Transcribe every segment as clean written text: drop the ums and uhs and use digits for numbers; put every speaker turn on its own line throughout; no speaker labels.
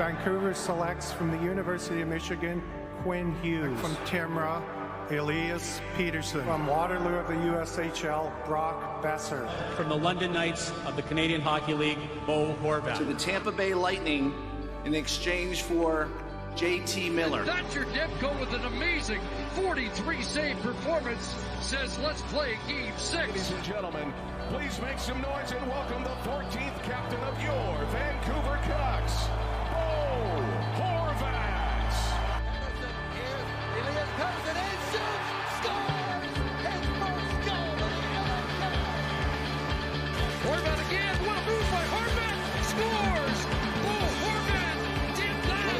Vancouver selects from the University of Michigan, Quinn Hughes. From Timrah, Elias Peterson. From Waterloo of the USHL, Brock Besser.
From the London Knights of the Canadian Hockey League, Bo Horvath.
To the Tampa Bay Lightning in exchange for JT Miller.
And Thatcher Demko with an amazing 43-save performance says let's play game 6.
Ladies and gentlemen, please make some noise and welcome the 14th captain of your Vancouver Canucks, Bo Horvath.
Anderson here's Elias comes it in, shoots, scores! His first goal of the LA Canucks.
Horvath again, what a move by Horvath, scores! Bo Horvath did that!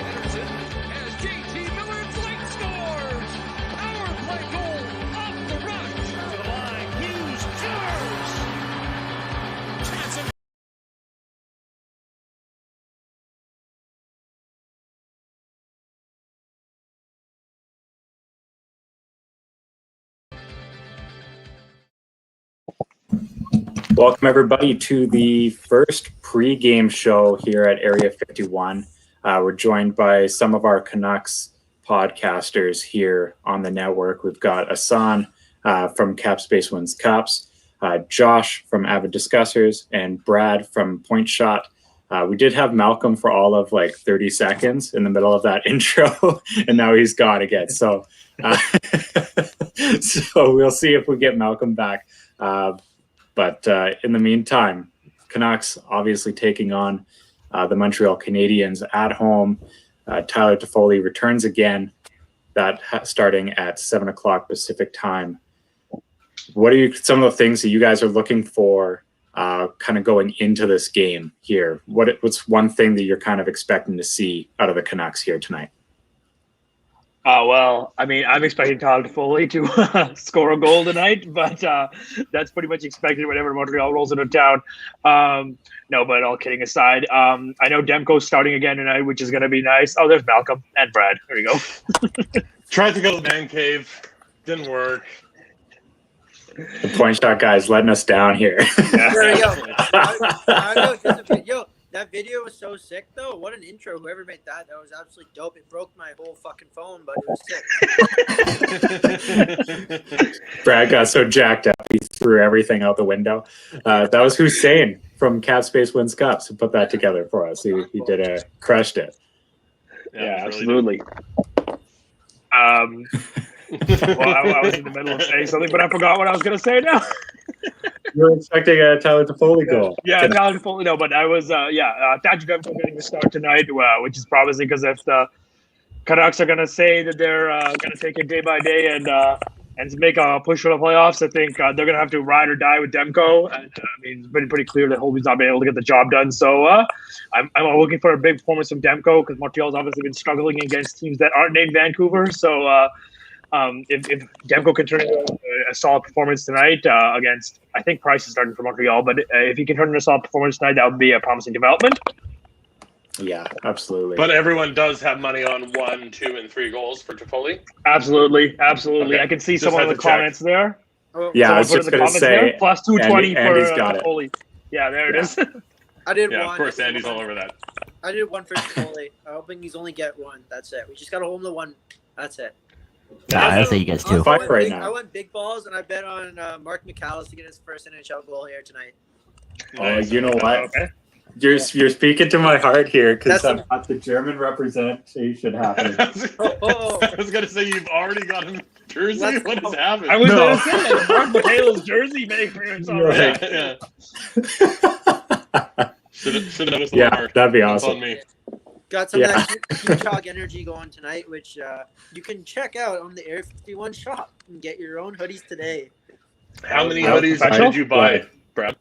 Anderson has JT Miller flank scores! Power play goal off the rush! To the line, Hughes scores! Chance.
Welcome, everybody, to the first pre-game show here at Area 51. We're joined by some of our Canucks podcasters here on the network. We've got Asan from Cap Space Wins Cups, Josh from Avid Discussers, and Brad from Point Shot. We did have Malcolm for all of like 30 seconds in the middle of that intro, and now he's gone again. So, so we'll see if we get Malcolm back. But in the meantime, Canucks obviously taking on the Montreal Canadiens at home. Tyler Toffoli returns again, starting at 7 o'clock Pacific time. What are some of the things that you guys are looking for kind of going into this game here? What's one thing that you're kind of expecting to see out of the Canucks here tonight?
Well, I mean, I'm expecting Tyler Toffoli to score a goal tonight, but that's pretty much expected whenever Montreal rolls into town. No, but all kidding aside, I know Demko's starting again tonight, which is going to be nice. Oh, there's Malcolm and Brad. There you go.
Tried to go to the man cave. Didn't work.
The Point Shot guy's letting us down here.
There you go. I know, that video was so sick, though. What an intro. Whoever made that was absolutely dope. It broke my whole fucking phone, but it was sick.
Brad got so jacked up, he threw everything out the window. That was Hussein from Cap Space Wins Cups who put that together for us. He crushed it.
Yeah, absolutely. Well, I was in the middle of saying something, but I forgot what I was going to say now.
You were expecting a Tyler Toffoli goal.
Yeah, Tyler Toffoli. No, but I was, Thatcher Demko getting the start tonight, which is promising because if the Canucks are going to say that they're going to take it day by day and make a push for the playoffs, I think they're going to have to ride or die with Demko. And, it's been pretty clear that Holby's not been able to get the job done. So I'm looking for a big performance from Demko because Montreal's obviously been struggling against teams that aren't named Vancouver. So if Demko can turn into a solid performance tonight against, I think Price is starting for Montreal, but if he can turn into a solid performance tonight, that would be a promising development.
Yeah, absolutely.
But everyone does have money on 1, 2, and 3 goals for Toffoli.
Absolutely. Okay. I can see some of the comments there.
Yeah, I was just going to say.
Plus 220
Andy's
for
got
Toffoli. Yeah, there it is.
I did one.
Yeah, of course, Andy's all over that.
I did one for Toffoli. I'm hoping he's only get one. That's it. We just got to hold him to one. That's it.
I'll say you guys too.
I went big balls, and I bet on Mark McAllis to get his first NHL goal here tonight.
Oh, you know what? Okay. You're speaking to my heart here because I've got the German representation happening.
I was going to say, you've already got him jersey? What is happening?
I was going to say, Mark McHale's jersey maker.
Yeah. Should have
that'd be awesome.
On me.
Got some of that Kachog energy going tonight, which you can check out on the Area 51 shop and get your own hoodies today.
How many hoodies did you buy, Brad?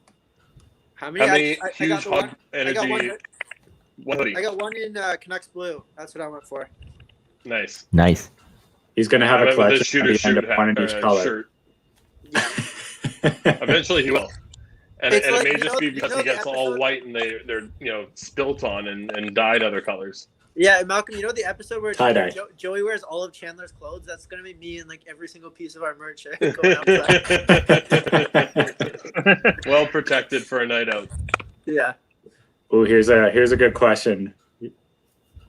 How many? I got one.
What hoodie?
I got one in Canucks blue. That's what I went for.
Nice.
He's going to have a collection at the end of one in each color.
Yeah.
Eventually he will. And it may just be because he gets all white and they're spilt on and dyed other colors.
Yeah, Malcolm, you know the episode where
Tie-dye.
Joey wears all of Chandler's clothes? That's going to be me in like every single piece of our merch going outside.
Well protected for a night out.
Yeah.
Oh, here's a good question.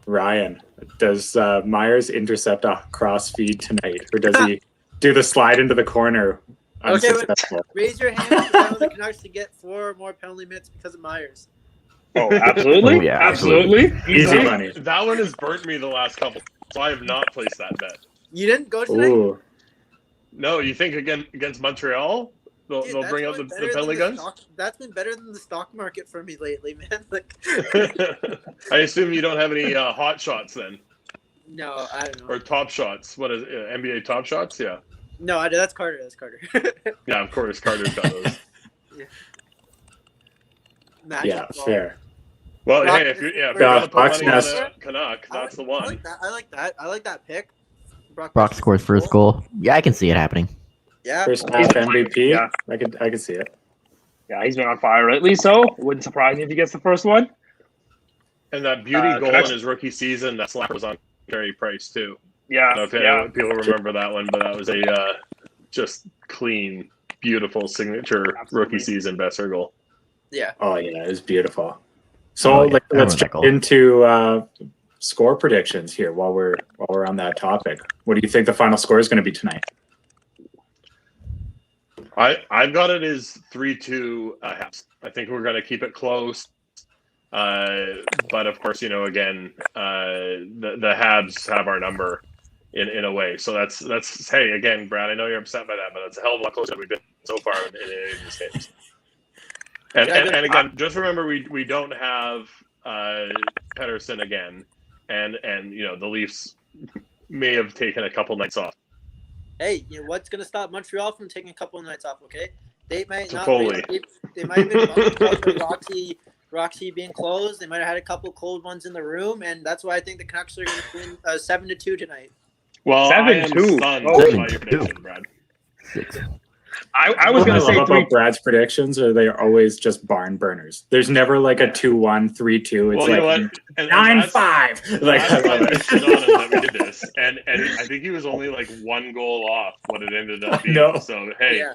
Ryan, does Myers intercept a cross feed tonight, or does he do the slide into the corner?
Okay,
Unsuccessful?
raise your hand if you want the Canucks to get 4 more penalty minutes because of Myers.
Oh, absolutely.
Oh, yeah,
absolutely.
Easy money.
That one has burnt me the last couple, so I have not placed that bet.
You didn't go tonight?
Ooh.
No, you think against Montreal they'll bring out the penalty guns?
That's been better than the stock market for me lately, man. Like,
I assume you don't have any hot shots then,
no, I don't know.
or top shots. What is NBA top shots? Yeah.
No, that's Carter. That's Carter.
Yeah, of course, Carter's got those.
Yeah, fair.
Well,
Brock,
hey, if you're
Brock
gonna put money on
Nest.
the Canuck, that's the one.
I like that. I like that pick.
Brock scores first goal. Yeah, I can see it happening.
Yeah.
First half MVP.
Yeah.
I could see it.
Yeah, he's been on fire lately, so it wouldn't surprise me if he gets the first one.
And that beauty goal
Canucks-
in his rookie season, that slap was on Carey Price too.
Yeah,
I don't know if people remember that one, but that was a just clean, beautiful signature rookie season Besser goal.
Yeah.
Oh yeah, it was beautiful. So let's
remember that
jump
goal.
into score predictions here while we're on that topic. What do you think the final score is going to be tonight?
I've got it as 3-2 Habs. I think we're going to keep it close. But of course, again, the Habs have our number in a way. So that's hey, again, Brad, I know you're upset by that, but it's a hell of a lot closer than we've been so far in these games. And again, just remember we don't have Pettersson again, and the Leafs may have taken a couple nights off.
Hey, what's going to stop Montreal from taking a couple of nights off? Okay, they might not.
Totally.
They might have been bumped about the Roxy being closed. They might have had a couple cold ones in the room, and that's why I think the Canucks are going to win 7-2 tonight.
Well,
7-2.
I am stunned by your
7-2.
prediction, Brad.
I was going to say
about
3.
Brad's predictions, or they are always just barn burners. There's never like a 2-1, 3-2. It's
Well, you know
like
what? And
9-5. Like
That's why I shit on him that we did this, and I think he was only like 1 goal off what it ended up being.
No.
So hey,
Yeah.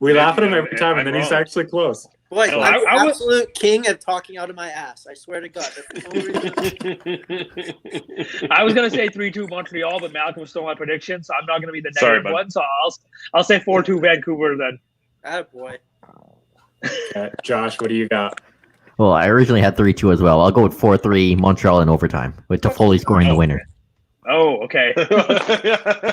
we laugh at him every time, and then he's
wrong.
actually close.
Boy,
No,
I'm
I was-
absolute king of talking out of my ass. I swear to God. That's the only reason.
I was going to say 3-2 Montreal, but Malcolm stole my prediction, so I'm not going to be the
Sorry,
negative
bud.
one. So I'll say 4-2 Vancouver then.
Attaboy.
Josh, what do you got?
Well, I originally had 3-2 as well. I'll go with 4-3 Montreal in overtime, with Toffoli scoring the winner.
Oh, okay.
Okay,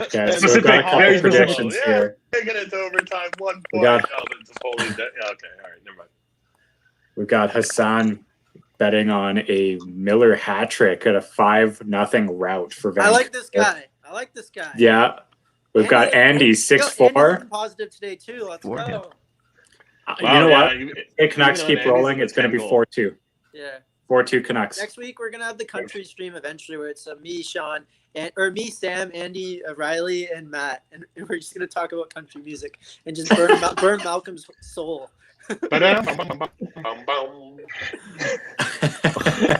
so we've
Specific,
got a couple
very
predictions
specific.
here.
taking it to overtime, 1 point.
We got-
Oh, but it's a fully okay, all right, never mind.
We've got Hassan betting on a Miller hat trick at a 5-0 rout for Vancouver.
I like this guy.
Yeah. We've got Andy, 6'4".
Andy's positive today, too. Let's
Four,
go.
You know
yeah,
what? Hey, Canucks
even
keep
on
rolling.
Andy's
It's going to be
10
4-2.
Yeah.
4-2 Canucks.
Next week, we're going to have the country stream eventually where it's me, Sean, or me, Sam, Andy, Riley, and Matt. And we're just going to talk about country music and just burn Malcolm's soul.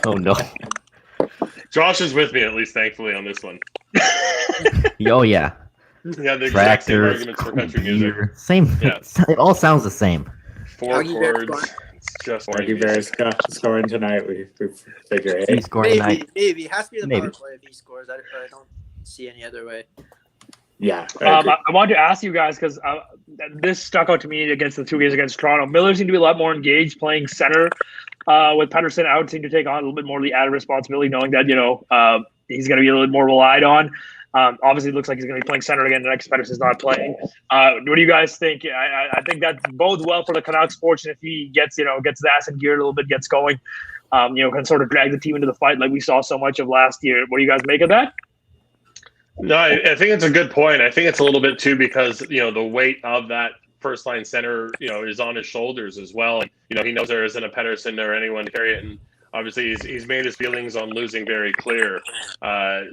Oh, no.
Josh is with me at least, thankfully, on this one.
Oh, yeah.
Yeah, the exact same
Tractors,
arguments for country music.
beer, same.
Yeah.
It all sounds the same.
4
Yogi Bear's
chords. It's just
Yogi
white
Bear's scoring tonight. We figure it.
He scored tonight.
Maybe. It has to be the
Maybe.
power play if he scores. I don't see any other way.
Yeah. I agree.
I wanted to ask you guys because this stuck out to me against the 2 games against Toronto. Miller seemed to be a lot more engaged playing center with Pettersson out. Seemed to take on a little bit more of the added responsibility, knowing that he's going to be a little bit more relied on. Obviously, it looks like he's going to be playing center again. The next Pettersson's not playing. What do you guys think? I think that bodes well for the Canucks. Fortunate if he gets his ass in gear a little bit, gets going, can sort of drag the team into the fight like we saw so much of last year. What do you guys make of that?
No, I think it's a good point. I think it's a little bit too because the weight of that first line center is on his shoulders as well. He knows there isn't a Pettersson or anyone to carry it, and obviously he's made his feelings on losing very clear.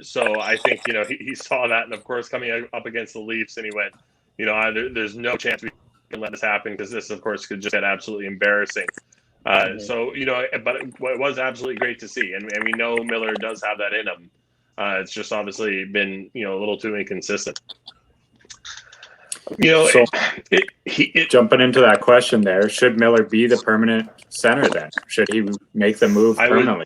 So I think he saw that, and of course coming up against the Leafs, and he went, there's no chance we can let this happen because this, of course, could just get absolutely embarrassing. So but it was absolutely great to see, and we know Miller does have that in him. It's just obviously been a little too inconsistent.
So jumping into that question there, should Miller be the permanent center then? Should he make the move permanently?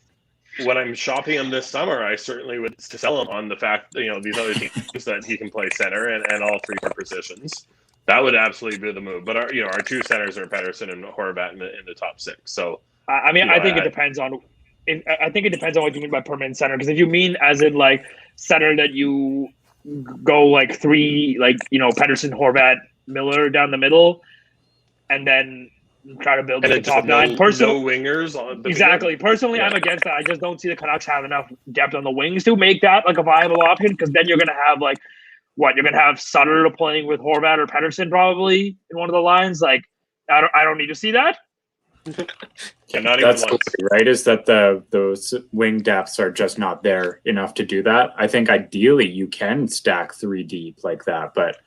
When I'm shopping him this summer, I certainly would sell him on the fact that, these other teams that he can play center and all three positions. That would absolutely be the move. But our two centers are Pettersson and Horvat in the top six. So
I think it depends on. I think it depends on what you mean by permanent center. Because if you mean as in like center that you go like three, like Pettersson, Horvat, Miller down the middle, and then try to build the top nine.
No wingers on the
exactly.
middle.
Personally, I'm against that. I just don't see the Canucks have enough depth on the wings to make that like a viable option. Because then you're going to have you're going to have Sutter playing with Horvat or Pettersson probably in one of the lines. Like I don't need to see that.
That's right. Is that those wing depths are just not there enough to do that? I think ideally you can stack 3 deep like that, but.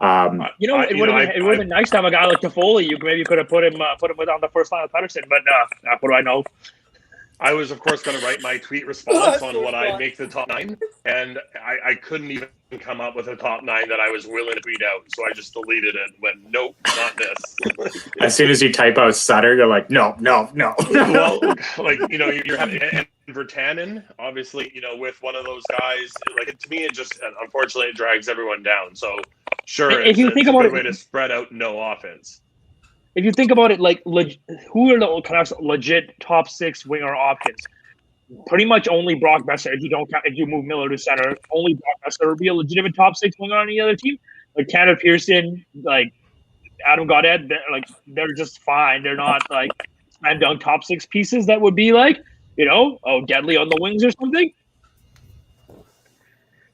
It would have been nice to have a guy like Toffoli. You maybe could have put him on the first line of Pettersson, but what do I know?
I was, of course, going to write my tweet response on what I'd make the top 9, and I couldn't even come up with a top 9 that I was willing to tweet out, so I just deleted it and went, nope, not this.
As soon as you type out Sutter, you're like, no.
Well, you're having and Virtanen, obviously, with one of those guys, to me, it just, unfortunately, it drags everyone down. So, sure,
if you think about
a good way to spread out no offense.
If you think about it, who are the Canucks legit top 6 winger options? Pretty much only Brock Besser. If you move Miller to center, only Brock Besser would be a legitimate top 6 winger on any other team. Like Tanner Pearson, like Adam Gaudette, they're just fine. They're not slam dunk top 6 pieces that would be deadly on the wings or something.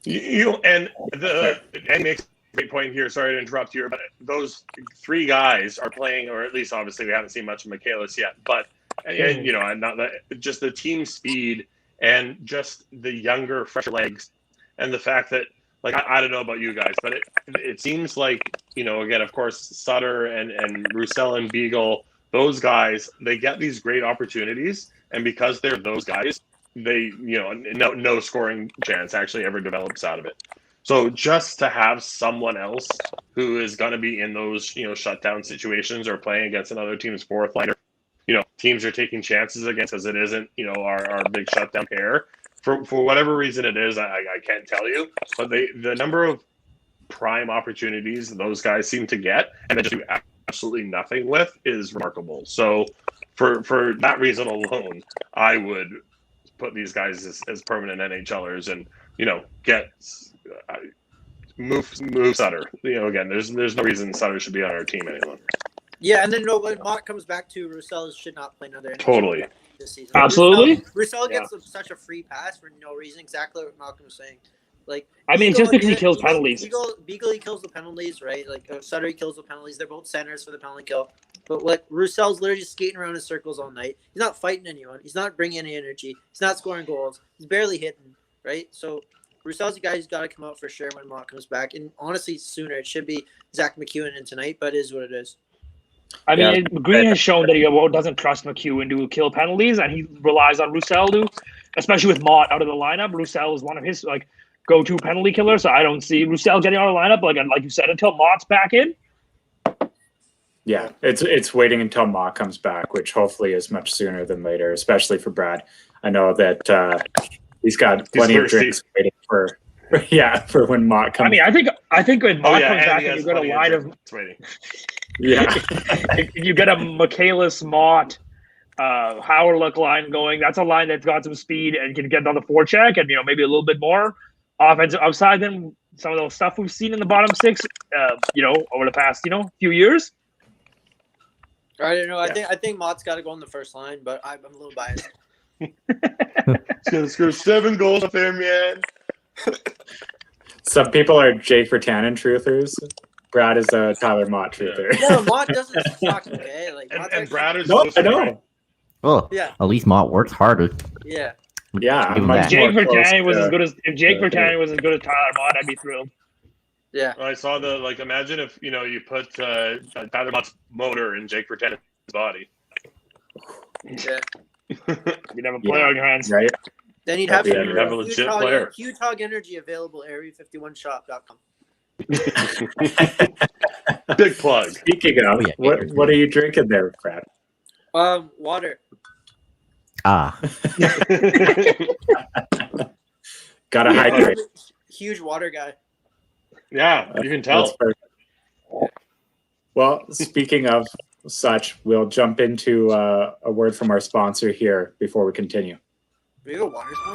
And makes great point here. Sorry to interrupt here, but those 3 guys are playing, or at least obviously we haven't seen much of Michaelis yet. But just the team speed and just the younger, fresher legs, and the fact that I don't know about you guys, but it seems like again, of course, Sutter and Roussel and Beagle, those guys, they get these great opportunities, and because they're those guys, they no scoring chance actually ever develops out of it. So just to have someone else who is going to be in those, shutdown situations or playing against another team's fourth liner, teams are taking chances against, as it isn't, our big shutdown pair. For whatever reason it is, I can't tell you, but the number of prime opportunities those guys seem to get and then just do absolutely nothing with is remarkable. So for that reason alone, I would put these guys as permanent NHLers and, get... move Sutter. Again, there's no reason Sutter should be on our team anymore.
Yeah, and then when Mott comes back to Roussel should not play another
totally
this season.
Absolutely.
Roussel gets such a free pass for no reason. Exactly what Malcolm was saying.
Just because he kills penalties.
Beagle he kills the penalties, right? Sutter he kills the penalties. They're both centers for the penalty kill. But Roussel's literally just skating around in circles all night. He's not fighting anyone. He's not bringing any energy. He's not scoring goals. He's barely hitting, right? So Roussel's the guy who's got to come out for sure when Mott comes back. And honestly, sooner. It should be Zach McEwen in tonight, but it is what it is.
Green has shown that he doesn't trust McEwen to kill penalties, and he relies on Roussel to, especially with Mott out of the lineup. Roussel is one of his go-to penalty killers, so I don't see Roussel getting out of the lineup. Like you said, until Mott's back in.
Yeah, it's waiting until Mott comes back, which hopefully is much sooner than later, especially for Brad. I know that he's got plenty of drinks waiting for when Mott comes.
I think when Mott comes back, and you got a line of
waiting.
Yeah,
you get a Michaelis, Mott, Howard look line going. That's a line that's got some speed and can get on the forecheck, and maybe a little bit more offensive upside than some of those stuff we've seen in the bottom 6. Over the past few years.
I don't know. I think Mott's got to go on the first line, but I'm a little biased.
He's gonna score 7 goals up there, man.
Some people are Jake Virtanen truthers. Brad is a Tyler Mott truther.
No, Mott doesn't suck, okay?
And Brad is
I know.
Oh, yeah. At least Mott works harder.
Yeah.
Yeah.
If Jake Virtanen was as good as Tyler Mott, I'd be thrilled.
Yeah.
I saw imagine if you put Tyler Mott's motor in Jake Virtanen's body.
Yeah.
You'd have a player on your hands.
Right?
Then you'd have,
You'd have a legit player.
Huge Hog Energy available, area51shop.com.
Big plug.
Speaking of, what are you drinking there, Brad?
Water.
Gotta hydrate.
Huge water guy.
Yeah, you can tell.
Well, speaking of such, we'll jump into a word from our sponsor here before we continue.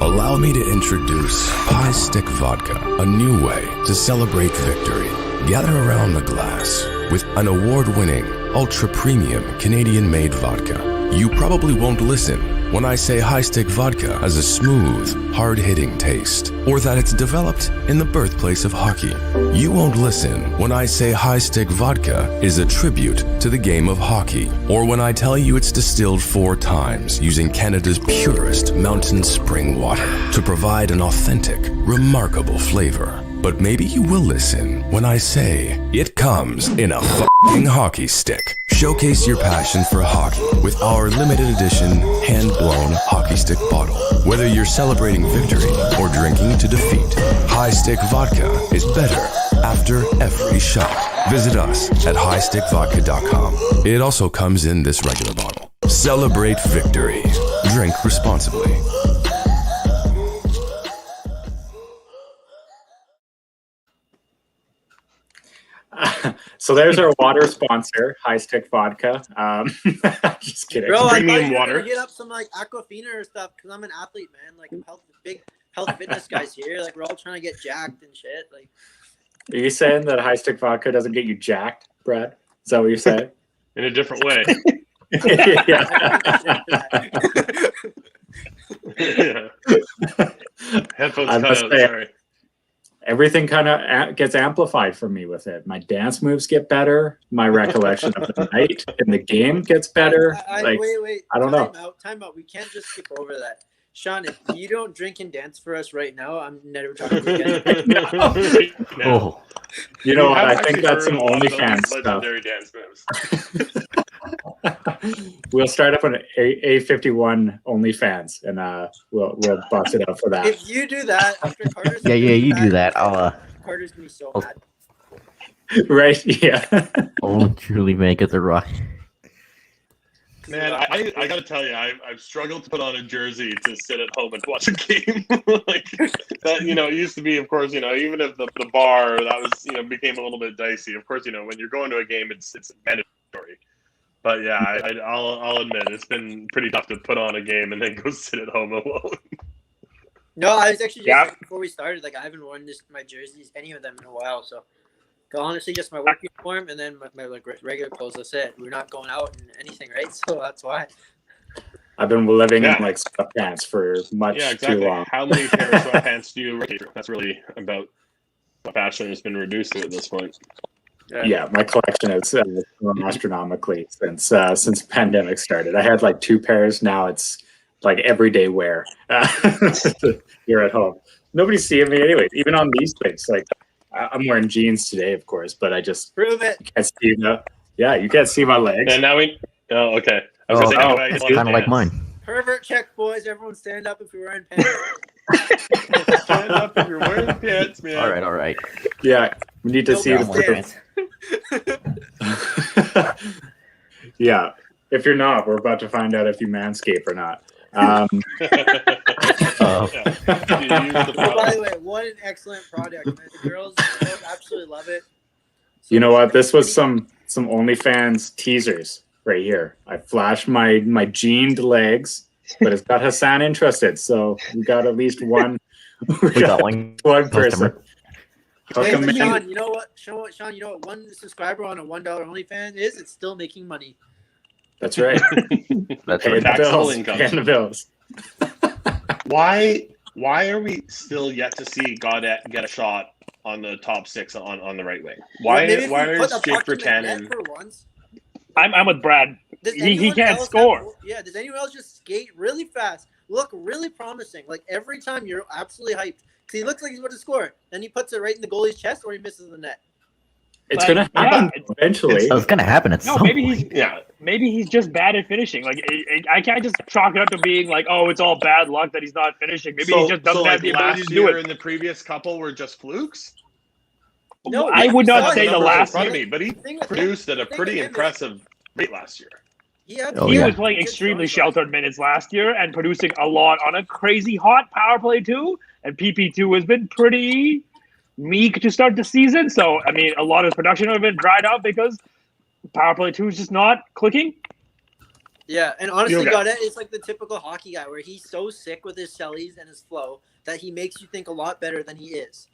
Allow me to introduce High Stick Vodka, a new way to celebrate victory. Gather around the glass with an award-winning, ultra-premium Canadian-made vodka. You probably won't listen when I say High Stick Vodka has a smooth, hard-hitting taste, or that it's developed in the birthplace of hockey. You won't listen when I say High Stick Vodka is a tribute to the game of hockey, or when I tell you it's distilled 4 times using Canada's purest mountain spring water to provide an authentic, remarkable flavor. But maybe you will listen when I say it comes in a f***ing hockey stick. Showcase your passion for hockey with our limited edition hand-blown hockey stick bottle. Whether you're celebrating victory or drinking to defeat, High Stick Vodka is better after every shot. Visit us at highstickvodka.com. It also comes in this regular bottle. Celebrate victory. Drink responsibly.
So there's our water sponsor, High Stick Vodka. Just kidding.
Bro,
Premium water.
Get up some like Aquafina or stuff because I'm an athlete, man. Like big health fitness guys here. Like we're all trying to get jacked and shit. Like,
are you saying that High Stick Vodka doesn't get you jacked, Brad? Is that what you're saying?
In a different way.
Yeah.
Headphones
I
cut
must
out,
say,
sorry.
everything kind of gets amplified for me with it. My dance moves get better. My recollection of the night in the game gets better.
Wait.
I don't know.
Time out. We can't just skip over that. Sean, if you don't drink and dance for us right now, I'm never talking to you again.
No.
Oh,
You know what?
have
I think
actually
that's
heard
some
a lot of
OnlyFans
those
stuff.
legendary dance moves.
We'll start up an A51 OnlyFans, and we'll bust it up for that.
If you do that after Carter's
yeah, you do that.
Carter's gonna be so
I'll-
mad.
Right? Yeah.
I'll truly make it the rock.
Man, I gotta tell you, I've struggled to put on a jersey to sit at home and watch a game. Like that, it used to be, of course, even if the bar that was, became a little bit dicey. Of course, when you're going to a game, it's mandatory. But yeah, I'll admit it's been pretty tough to put on a game and then go sit at home alone.
No, I was actually just before we started. Like I haven't worn my jerseys, any of them, in a while. So honestly, just my work uniform and then my like regular clothes. That's it. We're not going out and anything, right? So that's why.
I've been living in like sweatpants for much too long.
How many pairs of sweatpants do you rotate? That's really about what fashion has been reduced to at this point.
Yeah, my collection has grown astronomically since the pandemic started. I had like 2 pairs. Now it's like everyday wear here at home. Nobody's seeing me anyways. Even on these things, like I'm wearing jeans today, of course, but I just
prove it.
Can't see you can't see my legs.
And now oh, okay.
It's kind of like mine.
Pervert check, boys. Everyone stand up if you're wearing pants.
Stand up if you're wearing pants, man.
All right.
Yeah, we need to see
pants.
Yeah, if you're not, we're about to find out if you manscape or not.
By the way, what an excellent product, man. The girls absolutely love it.
You know what? This was some OnlyFans teasers right here. I flashed my jeaned legs, but it's got Hassan interested, so we got at least one.
We got one
person.
Hey, Sean, you know what? Sean, you know what? One subscriber on a $1 OnlyFans is? It's still making money.
That's right.
That's
paying
right.
the bills. Paying the bills.
Why are we still yet to see God get a shot on the top 6 on the right wing? Why is Jake Virtanen?
I'm with Brad. He can't score.
Does anyone else just skate really fast, look really promising? Like every time you're absolutely hyped. Because he looks like he's about to score. Then he puts it right in the goalie's chest or he misses the net.
It's going to happen eventually.
It's going to happen at some point.
Yeah.
maybe he's just bad at finishing. Like I can't just chalk it up to being like, oh, it's all bad luck that he's not finishing. Maybe he just doesn't have the ability to do it.
And the previous couple were just flukes.
No, I would not say the last
year, but he produced at a pretty impressive rate last year.
He was playing extremely sheltered minutes last year and producing a lot on a crazy hot power play too. And PP2 has been pretty meek to start the season. So, I mean, a lot of his production would have been dried up because power play 2 is just not clicking.
Yeah, and honestly, Gaudette is like the typical hockey guy where he's so sick with his sellies and his flow that he makes you think a lot better than he is.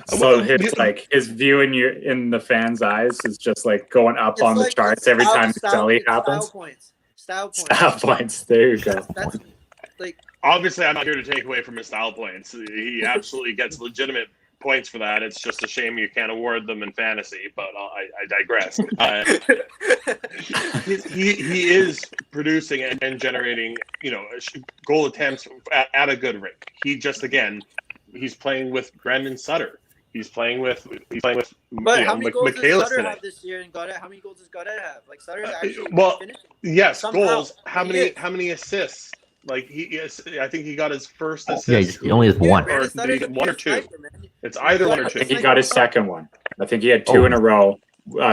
So his view in the fans' eyes is just like going up on the charts every time Selly happens.
Style
points. There you go.
That's like,
obviously, I'm not here to take away from his style points. He absolutely gets legitimate points for that. It's just a shame you can't award them in fantasy, but I digress. He is producing and generating, goal attempts at a good rate. He just, again, he's playing with Brandon Sutter. He's playing with
but how many goals does Sutter
today.
have this year? And how many goals does Gaudette have? Like Sutter's actually finishing.
Yes,
Somehow.
goals. How many assists? Like I think he got his first assist.
Yeah, he only has one.
Or one or two. It's either one or two.
He got his second one. I think he had two in a row,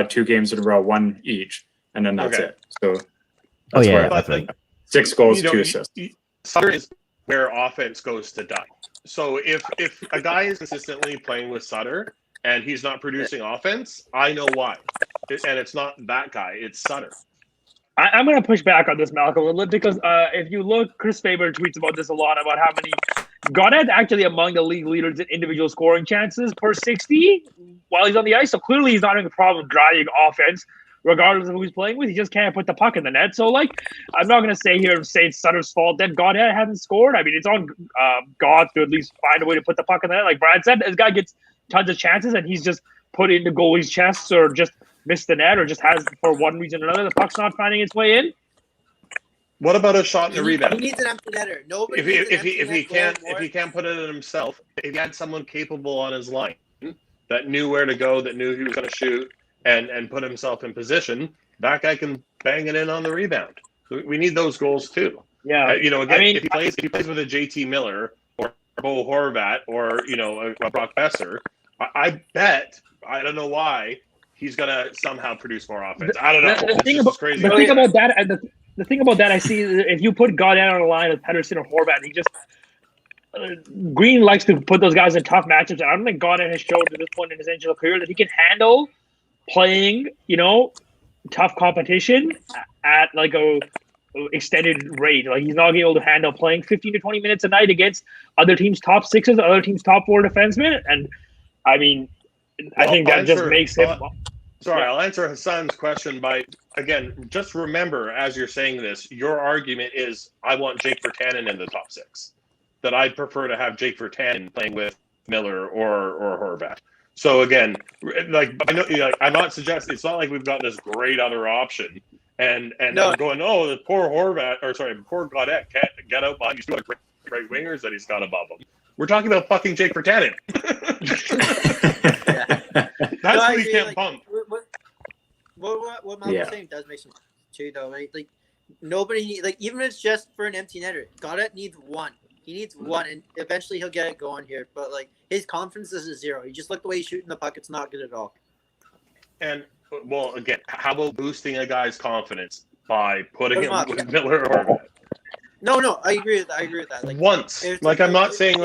2 games in a row, one each, and then that's it. So
that's right.
6 goals, 2 assists.
Sutter is where offense goes to die. So if a guy is consistently playing with Sutter and he's not producing offense, I know why. And it's not that guy, it's Sutter.
I'm going to push back on this, Malcolm, a little bit because if you look, Chris Faber tweets about this a lot, about how many Gaudette's actually among the league leaders in individual scoring chances per 60 while he's on the ice. So clearly he's not having a problem driving offense, regardless of who he's playing with. He just can't put the puck in the net. So, I'm not going to say it's Sutter's fault that Gaudette hasn't scored. I mean, it's on God to at least find a way to put the puck in the net. Like Brad said, this guy gets tons of chances, and he's just put into goalies' chests or just missed the net or just has, for one reason or another, the puck's not finding its way in.
What about a shot and a rebound?
He needs an empty netter.
If he can't put it in himself, if he had someone capable on his line that knew where to go, that knew he was going to shoot, and put himself in position, that guy can bang it in on the rebound. We need those goals too.
Yeah.
If he plays with a JT Miller or Bo Horvat or a Brock Besser, I bet, I don't know why, he's gonna somehow produce more offense. I don't know.
The thing about that, I see if you put Gaudette on a line with Pedersen or Horvat, he just Green likes to put those guys in tough matchups. And I don't think Gaudette has shown to this point in his NHL career that he can handle playing, tough competition at like a extended rate. Like he's not able to handle playing 15 to 20 minutes a night against other teams' top 6s, other teams' top 4 defensemen. And I mean, I think that just makes him.
I'll answer Hassan's question by, again, just remember as you're saying this, your argument is I want Jake Virtanen in the top 6. That I'd prefer to have Jake Virtanen playing with Miller or Horvat. So again, I know, I'm not suggesting, it's not like we've got this great other option. And
No.
I'm going, the poor poor Gaudette can't get out by these 2 great wingers that he's got above him. We're talking about fucking Jake Virtanen. That's what he can't pump.
What Malcolm's saying does make sense too, though, right? Like nobody, even if it's just for an empty netter, Gaudette needs one. He needs one, and eventually he'll get it going here. But his confidence is a 0. You just look the way he's shooting the puck; it's not good at all.
And again, how about boosting a guy's confidence by putting him with Miller or Horvat?
No, I agree with that.
Once, I'm not saying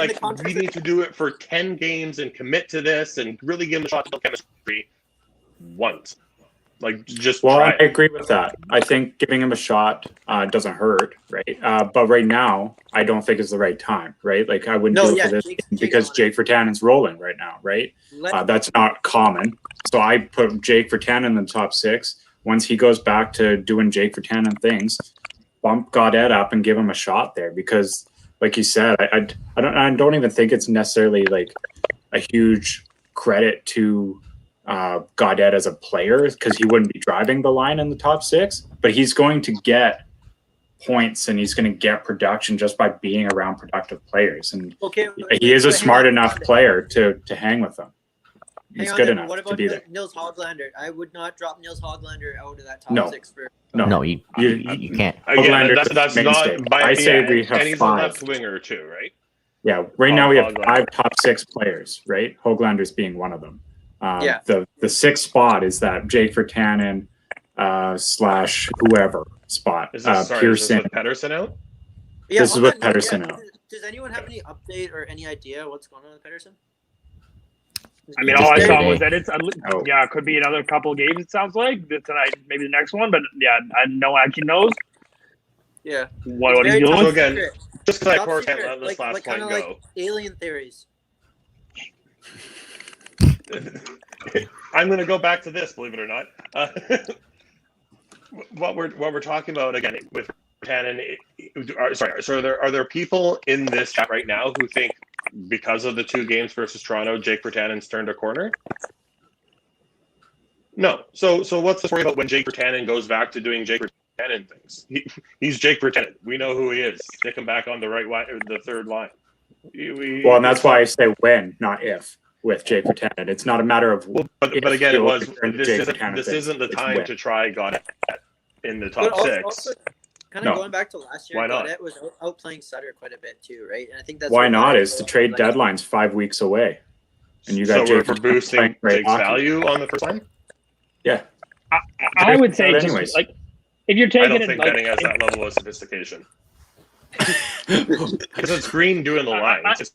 we need to do it for 10 games and commit to this and really give him a shot to build chemistry. Once, just try.
I agree with that. I think giving him a shot doesn't hurt, right? But right now, I don't think it's the right time, right? I wouldn't do it for this because Jake Virtanen's rolling right now, right? That's not common. So I put Jake Virtanen in the top 6. Once he goes back to doing Jake Virtanen things, bump Gaudette up and give him a shot there because, like you said, I don't even think it's necessarily a huge credit to Gaudette as a player because he wouldn't be driving the line in the top 6, but he's going to get points and he's going to get production just by being around productive players. And he is a smart enough player to hang with them. He's good enough
what
to
about
be there.
Nils Hoglander? I would not drop Nils Hoglander out of that top
No.
6 for.
No, you can't.
Again, that's
mainstay.
not by.
I say we
and
have
he's
5.
a left winger too, right?
Yeah, right now we have
Hoglander.
5 top 6 players, right? Hoglander's being one of them. The 6th spot is that Jake Virtanen / whoever spot.
Is this
Pearson.
with Pedersen out?
Yeah,
This is with Pedersen out.
Does anyone have any update or any idea what's going on with Pedersen?
I mean, all I saw was that it could be another couple games. It sounds like tonight, maybe the next one, but no one actually knows.
Yeah,
what he's doing.
So again, just because I can't let this last point go.
Like alien theories.
I'm going to go back to this, believe it or not. What we're talking about again with Tannen. Are there people in this chat right now who think because of the 2 games versus Toronto, Jake Virtanen's turned a corner? No. So what's the story about when Jake Virtanen goes back to doing Jake Virtanen things? He's Jake Virtanen. We know who he is. Stick him back on the right line or the third line.
Well, and that's why I say when, not if, with Jake Virtanen. It's not a matter of.
But again, it was. This isn't the time to try Gaudette in the top 6.
Also, kind of going back to last year,
Why not?
Gaudette was outplaying Sutter quite a bit too, right? And I think that's
why not? Is the trade deadline's 5 weeks away, and you got
so
Jake
we're boosting Jake's
hockey.
value on the first line.
Yeah,
I would say just like if you're taking
I don't
it,
think
like,
betting has that level of sophistication. Because it's Green doing the line. It's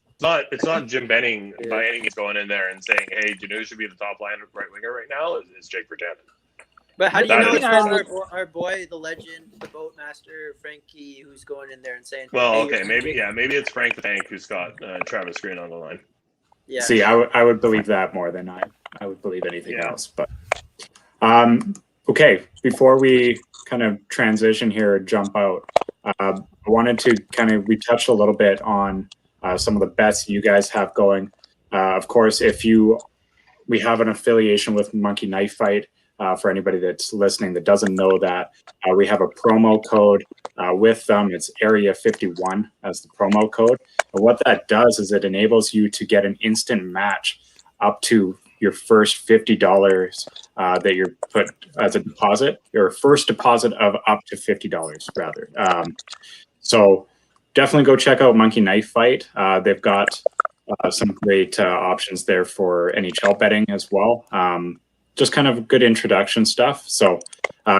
not Jim Benning by any means going in there and saying, "Hey, do you know who should be the top line right winger right now?" Is Jake Virtanen.
But how do you know it's our boy, the legend, the boat master, Frankie, who's going in there and saying,
Well,
hey,
okay, maybe it's Frank the Tank who's got Travis Green on the line.
Yeah.
See, I would believe that more than I would believe anything else. But okay, before we kind of transition here or jump out, I wanted to we touched a little bit on some of the bets you guys have going. Of course, we have an affiliation with Monkey Knife Fight. For anybody that's listening that doesn't know that, we have a promo code with them. It's Area 51 as the promo code. And what that does is it enables you to get an instant match up to your first $50 that you're put as a deposit, your first deposit of up to $50 rather. So definitely go check out Monkey Knife Fight. They've got some great options there for NHL betting as well. Just kind of good introduction stuff. So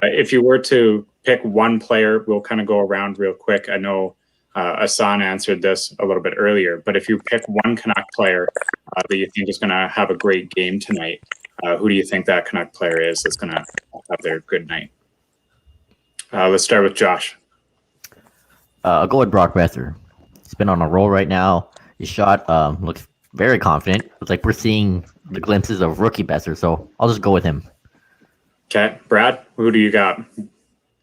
if you were to pick one player, we'll kind of go around real quick. I know Asan answered this a little bit earlier, but if you pick one Canuck player that you think is going to have a great game tonight, who do you think that Canuck player is that's going to have their good night? Let's start with Josh.
I'll go with Brock Besser. He's been on a roll right now. His shot looks very confident. It's like we're seeing the glimpses of rookie Besser, so I'll just go with him.
Okay, Brad, who do you got?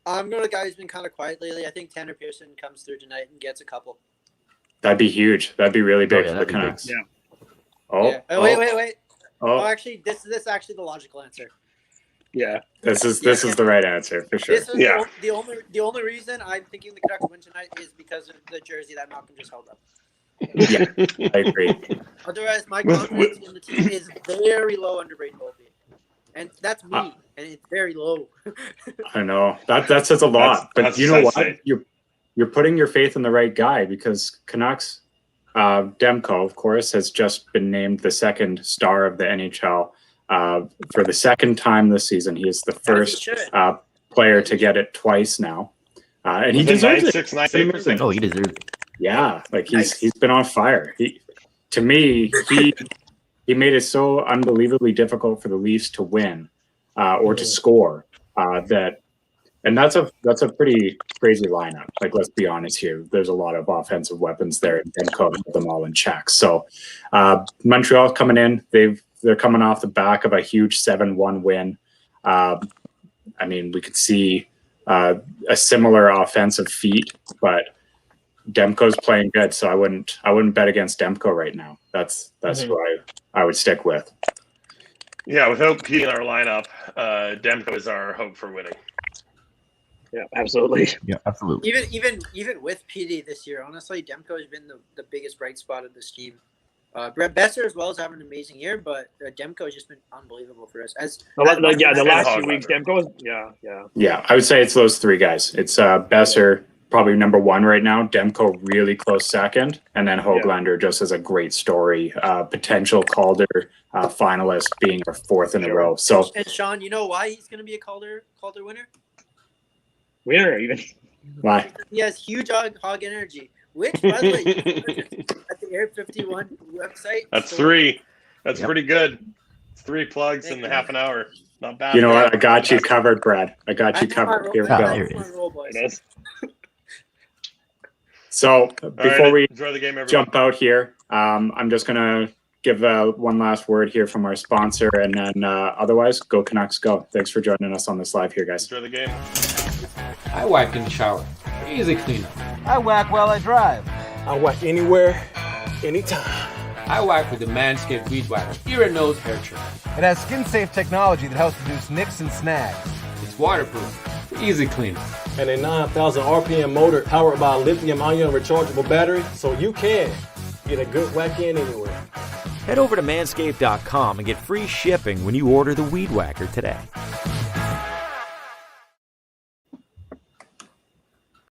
I'm going to the guy who's been kind of quiet lately. I think Tanner Pearson comes through tonight and gets a couple.
That'd be huge. That'd be really big for the Canucks.
Yeah.
Wait. Oh, actually, this is actually the logical answer.
Yeah.
This is the right answer for sure.
This is the only reason I'm thinking the Canucks win tonight is because of the jersey that Malcolm just held up.
Yeah, I agree.
Otherwise, my confidence in the team is very low under Braden Holtby. And that's me, and it's very low.
I know. That says a lot. But you know what? You're putting your faith in the right guy because Canucks, Demko, of course, has just been named the second star of the NHL for the second time this season. He is the first player to get it twice now. And he deserves it.
Oh, he deserves it.
Yeah, like he's been on fire. He made it so unbelievably difficult for the Leafs to win or to score and that's a pretty crazy lineup. Like, let's be honest here. There's a lot of offensive weapons there, and Demko hit them all in check. So Montreal coming in, they're coming off the back of a huge 7-1 win. I mean, we could see a similar offensive feat, but Demko's playing good, so I wouldn't bet against Demko right now. That's who I would stick with.
Yeah, without Pete in our lineup, Demko is our hope for winning.
Yeah, absolutely.
Yeah, absolutely.
Even with PD this year, honestly, Demko has been the biggest bright spot of this team. Brett Besser as well is having an amazing year, but Demko has just been unbelievable for us.
The last few weeks, Demko was
Yeah, I would say it's those three guys. It's Besser, probably number one right now. Demko really close second, and then Höglander just as a great story, potential Calder finalist, being our fourth in a row. So,
and Sean, you know why he's going to be a Calder winner?
Winner even.
Why?
He has huge hog energy, which, by the way, at the Air 51 website.
That's three. That's pretty good. 3 plugs in half an hour. Not bad.
You know what? I got you covered, Brad. I got you covered. Here we go. So before we
enjoy the game,
jump out here, I'm just going to give one last word here from our sponsor, and then otherwise, go Canucks, go. Thanks for joining us on this live here, guys.
Enjoy the game.
I whack in the shower. Easy cleanup.
I whack while I drive.
I whack anywhere, anytime.
I whack with the Manscaped Weed Whacker ear and nose hair trim.
It has skin-safe technology that helps reduce nicks and snags.
It's waterproof, easy cleanup.
And a 9,000 RPM motor powered by a lithium-ion rechargeable battery, so you can get a good whack in anywhere.
Head over to manscaped.com and get free shipping when you order the Weed Whacker today.